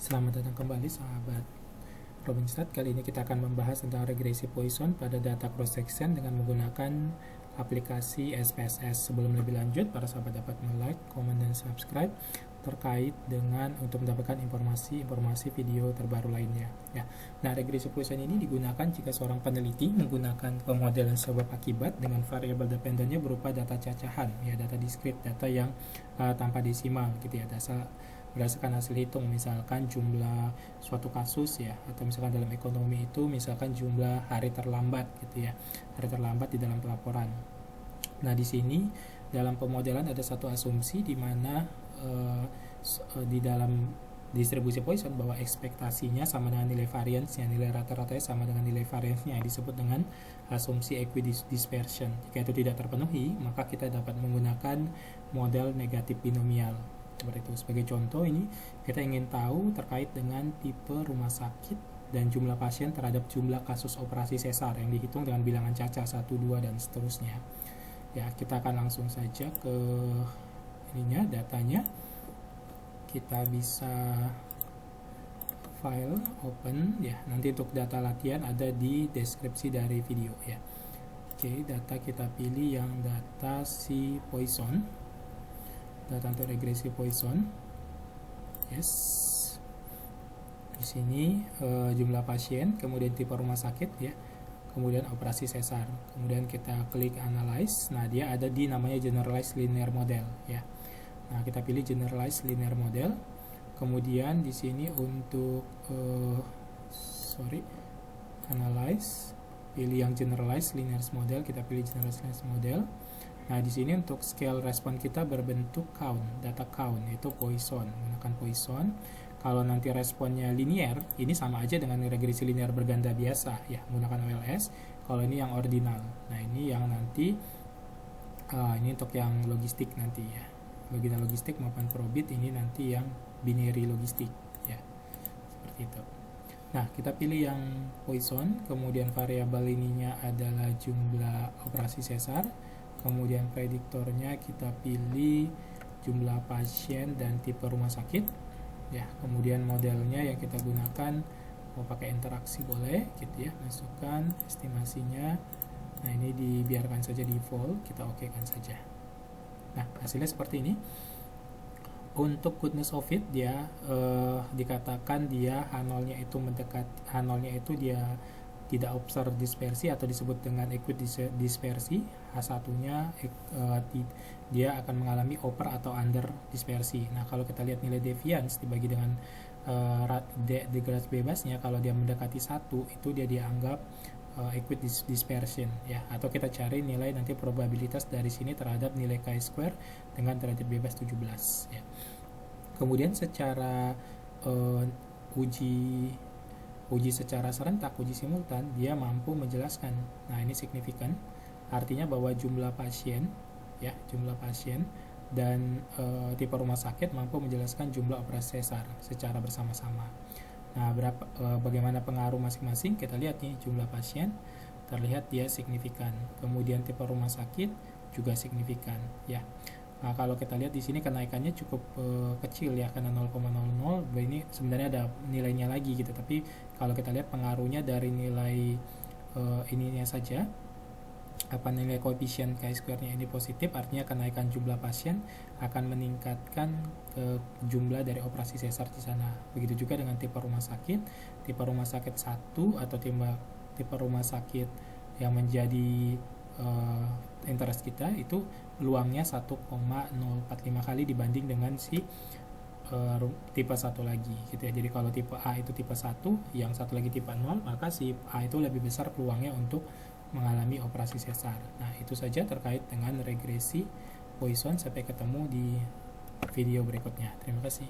Selamat datang kembali sahabat Robinstat. Kali ini kita akan membahas tentang regresi Poisson pada data cross section dengan menggunakan aplikasi SPSS. Sebelum lebih lanjut, para sahabat dapat like, komen, dan subscribe terkait dengan untuk mendapatkan informasi video terbaru lainnya. Ya. Nah, regresi Poisson ini digunakan jika seorang peneliti menggunakan pemodelan sebab akibat dengan variabel dependennya berupa data cacahan, ya, data diskrit, data yang tanpa desimal, gitu ya, berdasarkan hasil hitung, misalkan jumlah suatu kasus, ya, atau misalkan dalam ekonomi itu misalkan jumlah hari terlambat, gitu ya, hari terlambat di dalam pelaporan. Nah, di sini dalam pemodelan ada satu asumsi di mana di dalam distribusi Poisson bahwa ekspektasinya sama dengan nilai variance-nya, nilai rata-ratanya sama dengan nilai variance-nya, disebut dengan asumsi equidispersion. Jika itu tidak terpenuhi, maka kita dapat menggunakan model negatif binomial. Seperti itu. Sebagai contoh, ini kita ingin tahu terkait dengan tipe rumah sakit dan jumlah pasien terhadap jumlah kasus operasi sesar yang dihitung dengan bilangan cacah 1, 2, dan seterusnya. Ya, kita akan langsung saja ke datanya. Kita bisa file open, ya. Nanti untuk data latihan ada di deskripsi dari video, ya. Oke, data kita pilih yang data si Poisson, data untuk regresi Poisson. Yes, di sini jumlah pasien, kemudian tipe rumah sakit, ya, kemudian operasi sesar, kemudian kita klik analyze. Nah, dia ada di namanya generalized linear model, ya. Nah, kita pilih generalized linear model. Kemudian di sini untuk analyze, pilih yang generalized linear model, kita pilih generalized linear model. Nah, di sini untuk scale respon kita berbentuk count, data count, yaitu Poisson, menggunakan Poisson. Kalau nanti responnya linear, ini sama aja dengan regresi linear berganda biasa, ya, menggunakan OLS. Kalau ini yang ordinal. Nah, ini yang nanti ini untuk yang logistik nanti, ya. Bagian logistik maupun probit, ini nanti yang binary logistik, ya, seperti itu. Nah, kita pilih yang Poisson, kemudian variabel ininya adalah jumlah operasi sesar, kemudian prediktornya kita pilih jumlah pasien dan tipe rumah sakit, ya. Kemudian modelnya yang kita gunakan, mau pakai interaksi boleh, gitu ya, masukkan estimasinya. Nah, ini dibiarkan saja default, kita okekan saja. Nah, hasilnya seperti ini. Untuk goodness of it, dia dikatakan dia H0-nya itu mendekat, H0-nya itu dia tidak observe dispersi atau disebut dengan equidispersi. H1-nya dia akan mengalami over atau under dispersi. Nah, kalau kita lihat nilai deviance dibagi dengan degrad bebasnya, kalau dia mendekati 1, itu dia dianggap equidispersion, ya, atau kita cari nilai nanti probabilitas dari sini terhadap nilai chi-square dengan derajat bebas 17, ya. Kemudian secara uji secara serentak, uji simultan, dia mampu menjelaskan. Nah, ini signifikan, artinya bahwa jumlah pasien, ya, jumlah pasien dan tipe rumah sakit mampu menjelaskan jumlah operasi sesar secara bersama-sama. Nah, bagaimana pengaruh masing-masing? Kita lihat nih, jumlah pasien terlihat dia signifikan, kemudian tipe rumah sakit juga signifikan, ya. Nah, kalau kita lihat di sini kenaikannya cukup kecil, ya, karena 0,00. Ini sebenarnya ada nilainya lagi, gitu. Tapi kalau kita lihat pengaruhnya dari nilai ininya saja, nilai koefisien chi-square-nya ini positif, artinya kenaikan jumlah pasien akan meningkatkan jumlah dari operasi sesar di sana. Begitu juga dengan tipe rumah sakit. Tipe rumah sakit 1 atau tipe rumah sakit yang menjadi interest kita itu peluangnya 1,045 kali dibanding dengan si tipe 1 lagi, gitu ya. Jadi kalau tipe A itu tipe 1, yang satu lagi tipe 0, maka si A itu lebih besar peluangnya untuk mengalami operasi sesar. Nah, itu saja terkait dengan regresi Poisson. Sampai ketemu di video berikutnya. Terima kasih.